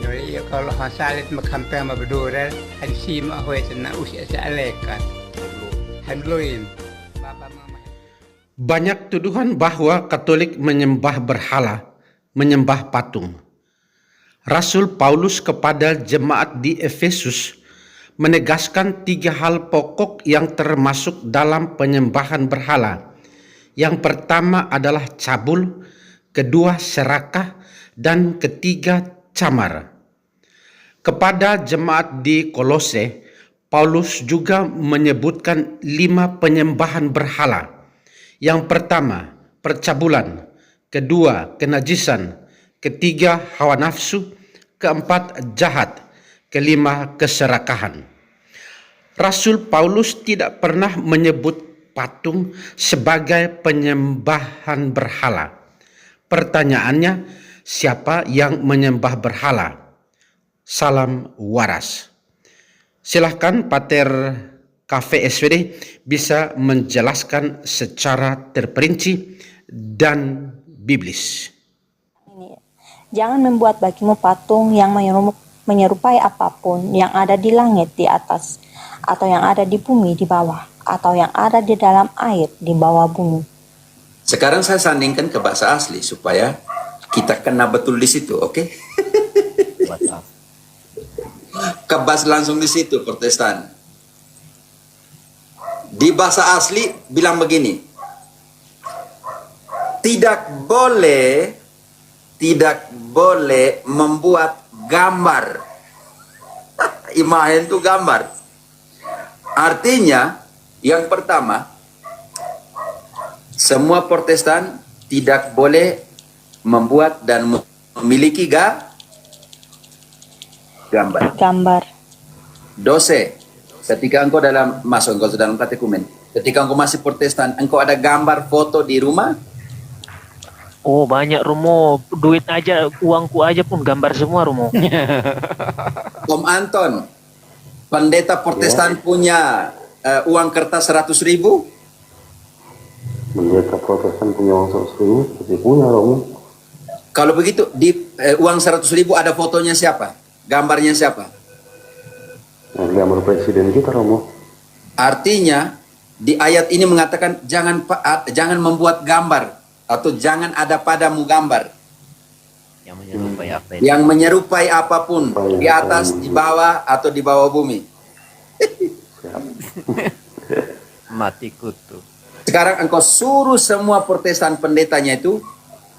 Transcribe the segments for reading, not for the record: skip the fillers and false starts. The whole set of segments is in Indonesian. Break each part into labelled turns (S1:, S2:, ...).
S1: Jadi kalau hasalit makampeng mabedura, hadisi mahwe tena usia sealekan. Handluin. Bapak mama.
S2: Banyak tuduhan bahwa Katolik menyembah berhala, menyembah patung. Rasul Paulus kepada jemaat di Efesus menegaskan 3 hal pokok yang termasuk dalam penyembahan berhala. Yang pertama adalah cabul, kedua serakah, dan ketiga camar. Kepada jemaat di Kolose, Paulus juga menyebutkan 5 penyembahan berhala. Yang pertama, percabulan, kedua, kenajisan, ketiga, hawa nafsu, keempat, jahat, kelima, keserakahan. Rasul Paulus tidak pernah menyebut patung sebagai penyembahan berhala. Pertanyaannya, siapa yang menyembah berhala? Salam waras. Silahkan Pater Cafe SVD bisa menjelaskan secara terperinci dan biblis.
S3: Jangan membuat bagimu patung yang menyerupai apapun yang ada di langit di atas, atau yang ada di bumi di bawah, atau yang ada di dalam air di bawah bumi.
S4: Sekarang saya sandingkan ke bahasa asli supaya kita kena betul di situ, oke? Kebas langsung di situ Protestan. Di bahasa asli bilang begini, tidak boleh membuat gambar. Imahen itu gambar. Artinya, yang pertama, semua Protestan tidak boleh membuat dan memiliki gambar. Dose, ketika engkau masuk dalam katekumen, ketika engkau masih Protestan, engkau ada gambar foto di rumah?
S5: Oh banyak Romo, duit aja, uangku aja pun gambar semua Romo.
S4: Om Anton, pendeta Protestan punya uang kertas 100.000?
S6: Pendeta Protestan punya uang 100.000? Pasti punya Romo.
S4: Kalau begitu, di uang 100.000 ada fotonya siapa? Gambarnya siapa?
S6: Gambar presiden kita Romo.
S4: Artinya, di ayat ini mengatakan jangan membuat gambar atau jangan ada padamu gambar yang menyerupai apapun di atas, di bawah, atau di bawah bumi.
S7: Mati kutu.
S4: Sekarang engkau suruh semua Protestan pendetanya itu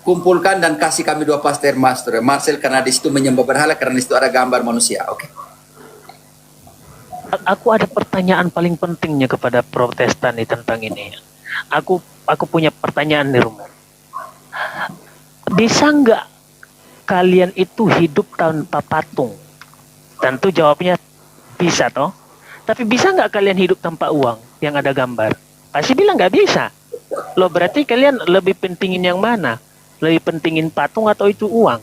S4: kumpulkan dan kasih kami 2 pastor Marcel, karena di situ menyembah berhala, karena di situ ada gambar manusia. Oke.
S5: Aku ada pertanyaan paling pentingnya kepada Protestan nih tentang ini. Aku punya pertanyaan nih Romo. Bisa nggak kalian itu hidup tanpa patung? Tentu jawabnya bisa toh. Tapi bisa nggak kalian hidup tanpa uang yang ada gambar? Pasti bilang nggak bisa. Loh berarti kalian lebih pentingin yang mana? Lebih pentingin patung atau itu uang?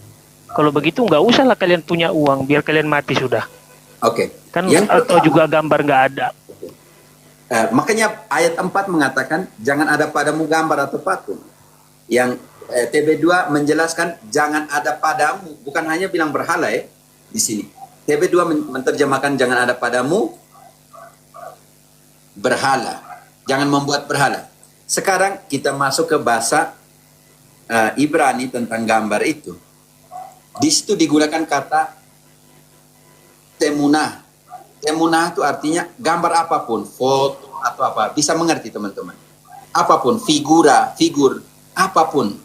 S5: Kalau begitu nggak usah lah kalian punya uang, biar kalian mati sudah.
S4: Oke.
S5: Kan atau juga gambar nggak ada.
S4: Makanya ayat 4 mengatakan jangan ada padamu gambar atau patung. Yang TB2 menjelaskan jangan ada padamu, bukan hanya bilang berhala ya di sini. TB2 menerjemahkan jangan ada padamu berhala. Jangan membuat berhala. Sekarang kita masuk ke bahasa Ibrani tentang gambar itu. Di situ digunakan kata temunah. Temunah itu artinya gambar apapun, foto atau apa. Bisa mengerti teman-teman. Apapun, figur, apapun.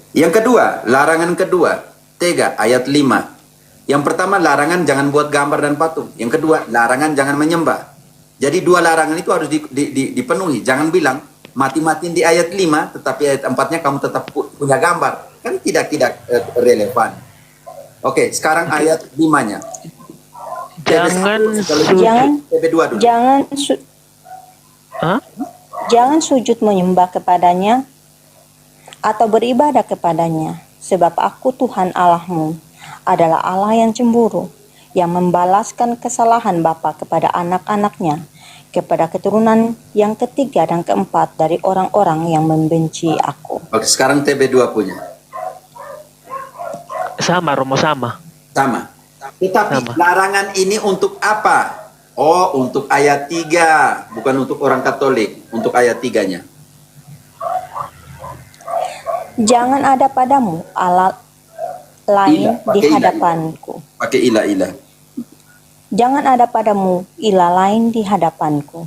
S4: Yang kedua, larangan kedua, 3 ayat 5. Yang pertama, larangan jangan buat gambar dan patung. Yang kedua, larangan jangan menyembah. Jadi 2 larangan itu harus dipenuhi. Jangan bilang mati-matiin di ayat 5, tetapi ayat 4-nya kamu tetap punya gambar. Kan tidak relevan. Oke, sekarang ayat 5-nya.
S3: Jangan sujud menyembah kepadanya atau beribadah kepadanya, sebab aku Tuhan Allahmu adalah Allah yang cemburu, yang membalaskan kesalahan bapa kepada anak-anaknya, kepada keturunan yang ketiga dan keempat dari orang-orang yang membenci aku.
S4: Oke, sekarang TB2 punya.
S5: Sama Romo, sama.
S4: Tetapi
S5: Sama.
S4: larangan ini untuk apa? Oh, untuk ayat 3, bukan untuk orang Katolik, untuk ayat 3-nya.
S3: Jangan ada padamu Allah lain
S4: Ilah,
S3: di
S4: pakai ilah.
S3: hadapanku.
S4: Pakai ilah-ilah.
S3: Jangan ada padamu ilah lain di hadapanku.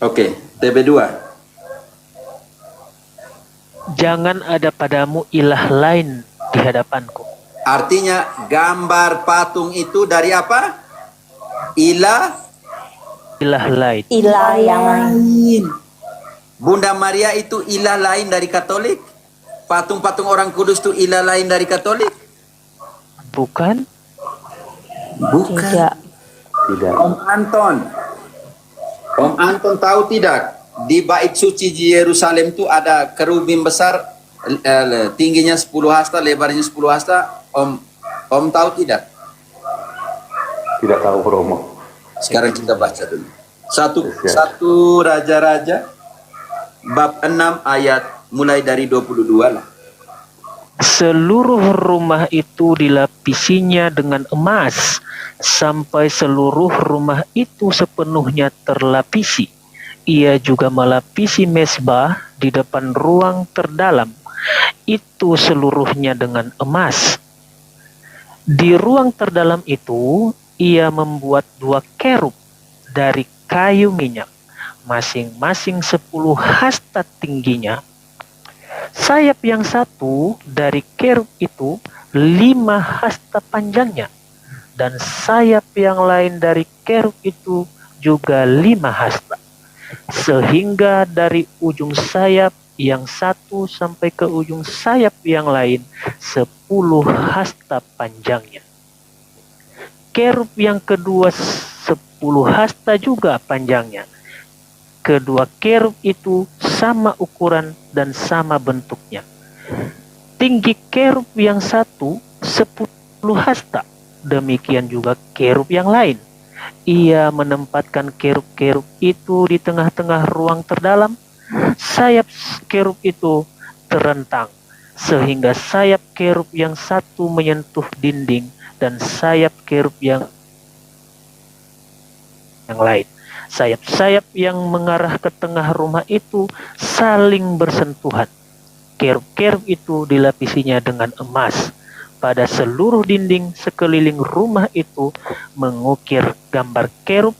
S4: Oke, TB2.
S5: Jangan ada padamu ilah lain di hadapanku.
S4: Artinya gambar patung itu dari apa? Ilah
S5: Ilah lain.
S3: Ilah yang
S4: lain. Bunda Maria itu ilah lain dari Katolik? Patung-patung orang kudus itu ilah lain dari Katolik?
S5: Bukan?
S4: Bukan.
S3: tidak.
S6: Tidak.
S4: Om Anton tahu tidak? Di bait suci di Yerusalem itu ada kerubim besar, tingginya 10 hasta, lebarnya 10 hasta. Om tahu tidak?
S6: Tidak tahu Romo.
S4: Sekarang kita baca dulu. Satu Raja-Raja bab 6 ayat mulai dari 22 lah.
S5: Seluruh rumah itu dilapisinya dengan emas, sampai seluruh rumah itu sepenuhnya terlapisi. Ia juga melapisi mezbah di depan ruang terdalam, itu seluruhnya dengan emas. Di ruang terdalam itu, ia membuat 2 kerub dari kayu minyak, masing-masing 10 hasta tingginya. Sayap yang satu dari kerub itu 5 hasta panjangnya, dan sayap yang lain dari kerub itu juga 5 hasta, sehingga dari ujung sayap yang satu sampai ke ujung sayap yang lain 10 hasta panjangnya. Kerub yang kedua 10 hasta juga panjangnya. Kedua kerub itu sama ukuran dan sama bentuknya. Tinggi kerub yang satu 10 hasta. Demikian juga kerub yang lain. Ia menempatkan kerub-kerub itu di tengah-tengah ruang terdalam. Sayap kerub itu terentang, sehingga sayap kerub yang satu menyentuh dinding dan sayap kerub yang lain. Sayap-sayap yang mengarah ke tengah rumah itu saling bersentuhan. Kerub-kerub itu dilapisinya dengan emas. Pada seluruh dinding sekeliling rumah itu mengukir gambar kerub,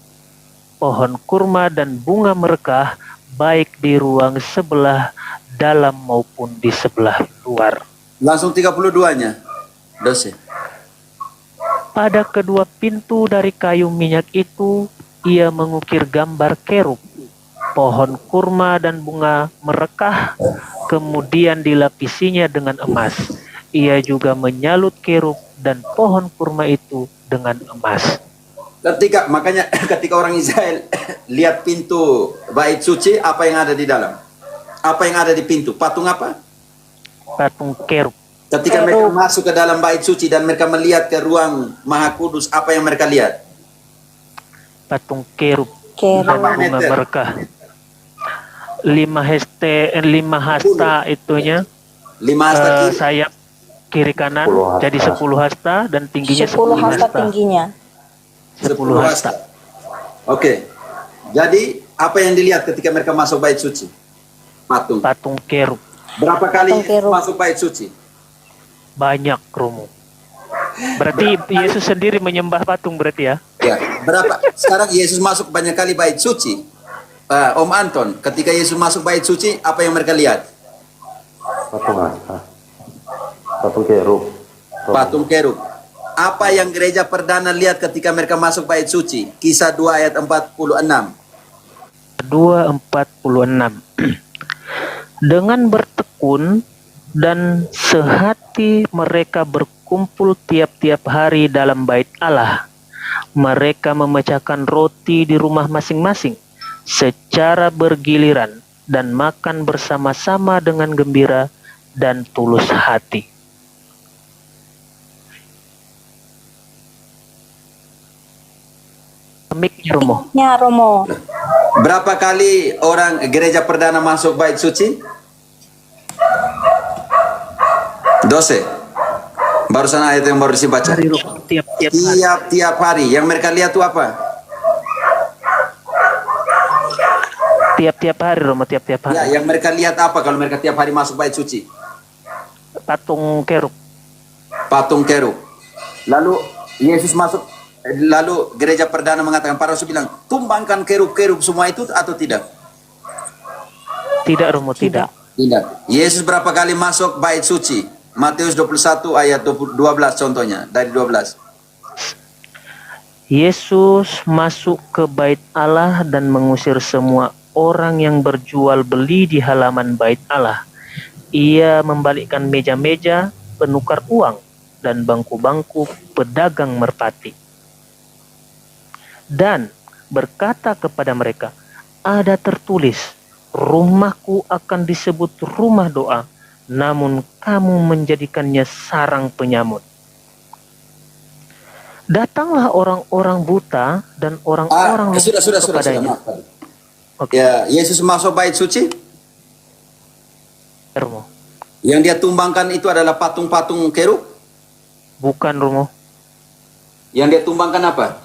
S5: pohon kurma dan bunga merekah, baik di ruang sebelah dalam maupun di sebelah luar.
S4: Langsung 32-nya. Dose.
S5: Pada kedua pintu dari kayu minyak itu, ia mengukir gambar kerub, pohon kurma dan bunga merekah, kemudian dilapisinya dengan emas. Ia juga menyalut kerub dan pohon kurma itu dengan emas.
S4: Makanya ketika orang Israel lihat pintu bait suci, apa yang ada di dalam? Apa yang ada di pintu? Patung apa?
S5: Patung kerub.
S4: Ketika mereka masuk ke dalam bait suci dan mereka melihat ke ruang Maha Kudus, apa yang mereka lihat?
S5: Patung kerub
S3: Kerub.
S5: dan bunga merekah. 5 hasta itunya.
S4: 5 hasta kiri.
S5: Sayap kiri kanan
S6: 10 hasta.
S5: jadi 10 hasta dan tingginya
S3: 10 hasta
S5: hasta.
S3: tingginya.
S5: 10 hasta.
S4: Oke. Jadi apa yang dilihat ketika mereka masuk bait suci? Patung.
S5: Patung kerub.
S4: Berapa kali
S3: Patung kerub.
S4: masuk bait suci?
S5: Banyak, Romo. Berarti Yesus sendiri menyembah patung berarti ya?
S4: Ya. Berapa? Sekarang Yesus masuk banyak kali bait suci. Om Anton, ketika Yesus masuk bait suci, apa yang mereka lihat?
S6: Patung hasta. Patung kerub.
S4: Patung kerub. Apa yang gereja perdana lihat ketika mereka masuk bait suci? Kisah 2 ayat 46.
S5: 2:46. Dengan bertekun dan sehati mereka berkumpul tiap-tiap hari dalam bait Allah. Mereka memecahkan roti di rumah masing-masing secara bergiliran dan makan bersama-sama dengan gembira dan tulus hati. Miknya, Romo.
S3: Ya, Romo.
S4: Berapa kali orang gereja perdana masuk bait suci? 12. Barusan ayat yang baru dibaca.
S5: Hari Romo, tiap-tiap hari.
S4: Tiap-tiap hari. Yang mereka lihat itu apa?
S5: Tiap-tiap hari Romo, tiap-tiap hari.
S4: Ya, yang mereka lihat apa kalau mereka tiap hari masuk bait suci?
S5: Patung kerub.
S4: Patung kerub. Lalu Yesus masuk, lalu gereja perdana mengatakan, para rasul bilang, tumbangkan kerub-kerub semua itu atau tidak?
S5: Tidak Romo, tidak.
S4: Tidak. Yesus berapa kali masuk bait suci? Matius 21 ayat 12 contohnya, dari 12.
S5: Yesus masuk ke bait Allah dan mengusir semua orang yang berjual beli di halaman bait Allah. Ia membalikkan meja-meja penukar uang dan bangku-bangku pedagang merpati. Dan berkata kepada mereka, ada tertulis, rumahku akan disebut rumah doa, namun kamu menjadikannya sarang penyamun. Datanglah orang-orang buta dan orang-orang lumpuh kepadanya. Oke.
S4: Ya, Yesus masuk bait suci.
S5: Romo.
S4: Yang dia tumbangkan itu adalah patung-patung kerub.
S5: Bukan Romo.
S4: Yang dia tumbangkan apa?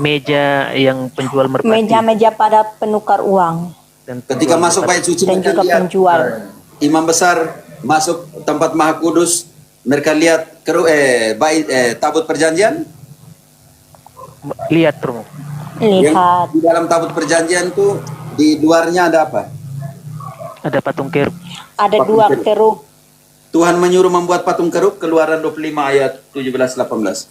S5: Meja yang penjual merpati.
S3: Meja-meja pada penukar uang
S5: Dan
S4: Ketika
S5: penjual
S4: masuk
S5: merpati.
S4: bait suci,
S3: dan
S4: mereka
S3: juga
S4: lihat
S3: penjual.
S4: imam besar masuk tempat maha kudus, mereka lihat tabut perjanjian.
S5: Lihat Romo.
S3: Lihat,
S4: Di dalam tabut perjanjian itu di luarnya ada apa?
S5: Ada patung kerub.
S3: ada
S4: Patung
S3: dua
S4: kerub.
S3: kerub.
S4: Tuhan menyuruh membuat patung kerub, Keluaran 25 ayat 17-18.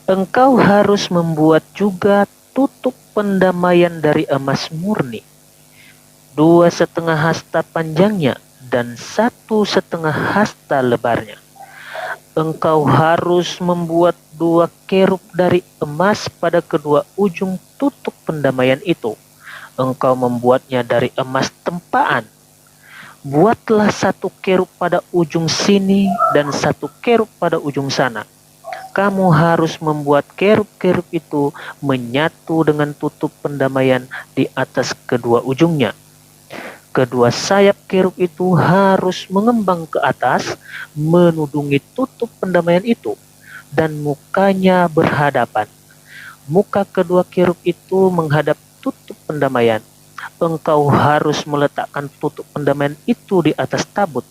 S5: Engkau harus membuat juga tutup pendamaian dari emas murni, 2,5 hasta panjangnya dan 1,5 hasta lebarnya. Engkau harus membuat 2 kerub dari emas pada kedua ujung tutup pendamaian itu. Engkau membuatnya dari emas tempaan. Buatlah 1 kerub pada ujung sini dan 1 kerub pada ujung sana. Kamu harus membuat kerub-kerub itu menyatu dengan tutup pendamaian di atas kedua ujungnya. Kedua sayap kerub itu harus mengembang ke atas, menudungi tutup pendamaian itu, dan mukanya berhadapan. Muka kedua kerub itu menghadap tutup pendamaian. Engkau harus meletakkan tutup pendamaian itu di atas tabut.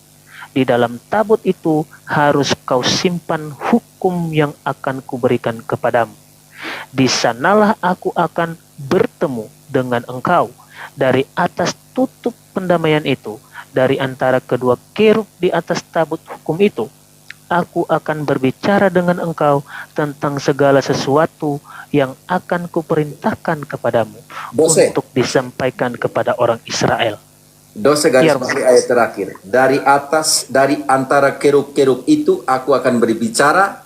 S5: Di dalam tabut itu harus kau simpan hukum yang akan kuberikan kepadamu. Di sanalah aku akan bertemu dengan engkau. Dari atas tutup pendamaian itu, dari antara kedua kerub di atas tabut hukum itu, aku akan berbicara dengan engkau tentang segala sesuatu yang akan kuperintahkan kepadamu
S4: Dose.
S5: untuk disampaikan kepada orang Israel.
S4: Dosa garis
S5: Iya,
S4: bawah ayat terakhir. Dari atas, dari antara kerub-kerub itu, aku akan berbicara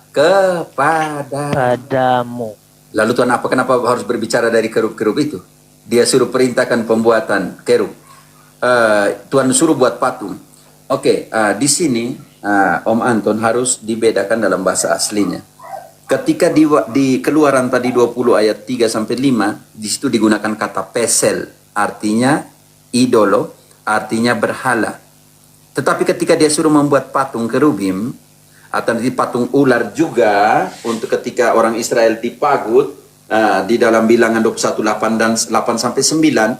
S5: Padamu.
S4: Lalu Tuhan kenapa harus berbicara dari kerub-kerub itu? Dia suruh perintahkan pembuatan kerub. Tuhan suruh buat patung. Oke, di sini Om Anton harus dibedakan dalam bahasa aslinya. Ketika di Keluaran tadi 20 ayat 3 sampai 5, di situ digunakan kata pesel, artinya idolo, artinya berhala. Tetapi ketika dia suruh membuat patung kerubim atau di patung ular juga untuk ketika orang Israel dipagut di dalam Bilangan 21:8 dan 8 sampai 9,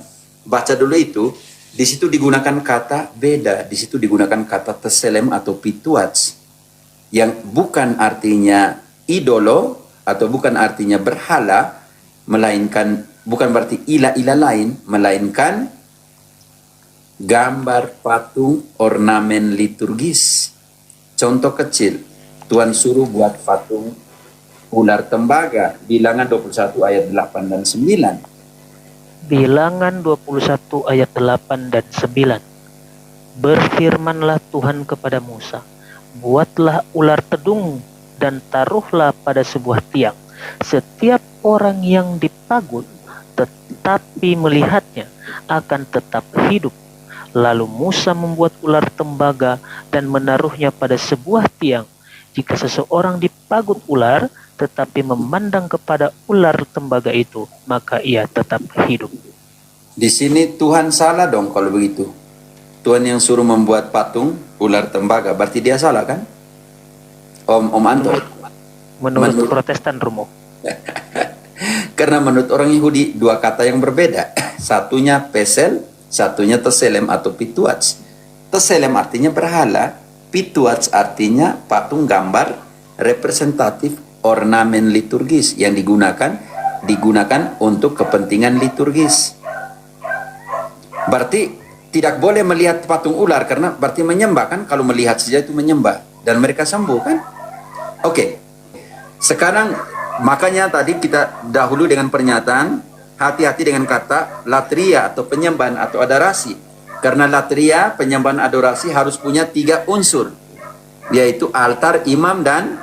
S4: baca dulu itu, di situ digunakan kata beda, di situ digunakan kata teselem atau pituats yang bukan artinya idolo atau bukan artinya berhala, melainkan bukan berarti ilah-ilah lain, melainkan gambar patung ornamen liturgis. Contoh kecil, Tuhan suruh buat patung ular tembaga, Bilangan 21 ayat 8 dan 9.
S5: Bilangan 21 ayat 8 dan 9. Berfirmanlah Tuhan kepada Musa, buatlah ular tedung dan taruhlah pada sebuah tiang. Setiap orang yang dipagut tetapi melihatnya akan tetap hidup. Lalu Musa membuat ular tembaga dan menaruhnya pada sebuah tiang. Jika seseorang dipagut ular tetapi memandang kepada ular tembaga itu, maka ia tetap hidup.
S4: Di sini Tuhan salah dong kalau begitu. Tuhan yang suruh membuat patung ular tembaga, berarti dia salah kan? Om Anton.
S5: Menurut Protestan, Romo.
S4: Karena menurut orang Yahudi dua kata yang berbeda. Satunya pesel, satunya teselem atau pituats. Teselem artinya berhala, pituats artinya patung gambar representatif ornamen liturgis yang digunakan untuk kepentingan liturgis. Berarti tidak boleh melihat patung ular karena berarti menyembah kan, kalau melihat saja itu menyembah dan mereka sembuh kan. Oke. Sekarang makanya tadi kita dahulu dengan pernyataan hati-hati dengan kata latria atau penyembahan atau adorasi. Karena latria, penyembahan adorasi harus punya 3 unsur, yaitu altar, imam, dan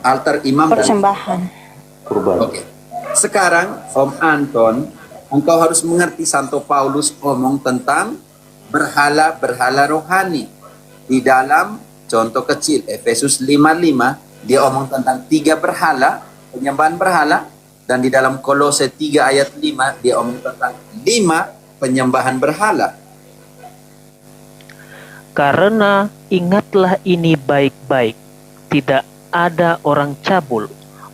S4: altar, imam,
S3: Persembahan.
S6: Kurban.
S4: Oke. Sekarang Om Anton, engkau harus mengerti Santo Paulus ngomong tentang berhala-berhala rohani. Di dalam contoh kecil Efesus 5:5 dia omong tentang 3 berhala, penyembahan berhala, dan di dalam Kolose 3 ayat 5 dia omong tentang 5 penyembahan berhala.
S5: Karena ingatlah ini baik-baik, tidak ada orang cabul,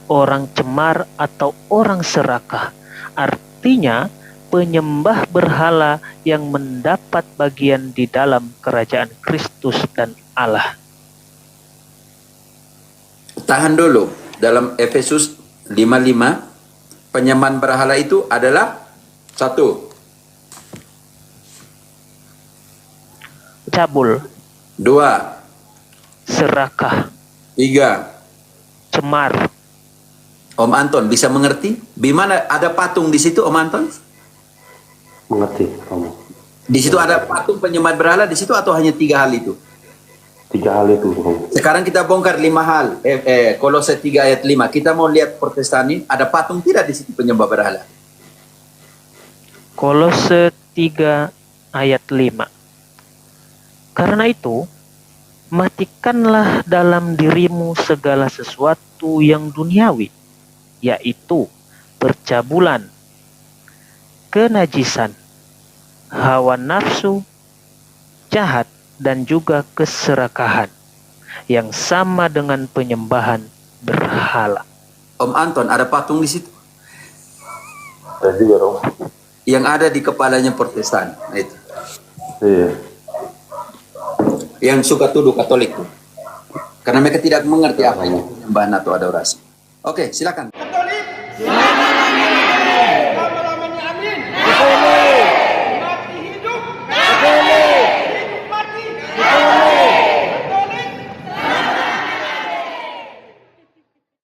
S5: orang cemar, atau orang serakah. Artinya, penyembah berhala yang mendapat bagian di dalam kerajaan Kristus dan Allah.
S4: Tahan dulu. Dalam Efesus 5:5, penyembahan berhala itu adalah 1,
S5: Cabul,
S4: 2,
S5: serakah,
S4: 3.
S5: cemar.
S4: Om Anton bisa mengerti? Di mana ada patung di situ, Om Anton?
S6: Mengerti, Romo.
S4: Di situ ada patung penyembahan berhala di situ atau hanya 3 hal itu?
S6: 3 hal itu, Romo.
S4: Sekarang kita bongkar 5 hal. Kolose 3 ayat 5. Kita mau lihat Protestan ini ada patung tidak di situ penyembah berhala?
S5: Kolose 3 ayat 5. Karena itu, matikanlah dalam dirimu segala sesuatu yang duniawi, yaitu percabulan, kenajisan, hawa nafsu, jahat, dan juga keserakahan, yang sama dengan penyembahan berhala.
S4: Om Anton, ada patung di situ?
S6: Ada juga, Romo.
S4: Yang ada di kepalanya Protestan. Nah, itu.
S6: Iya.
S4: Yang suka tuduh Katolik. Karena mereka tidak mengerti apa itu penyembahan atau adorasi. Oke, silakan.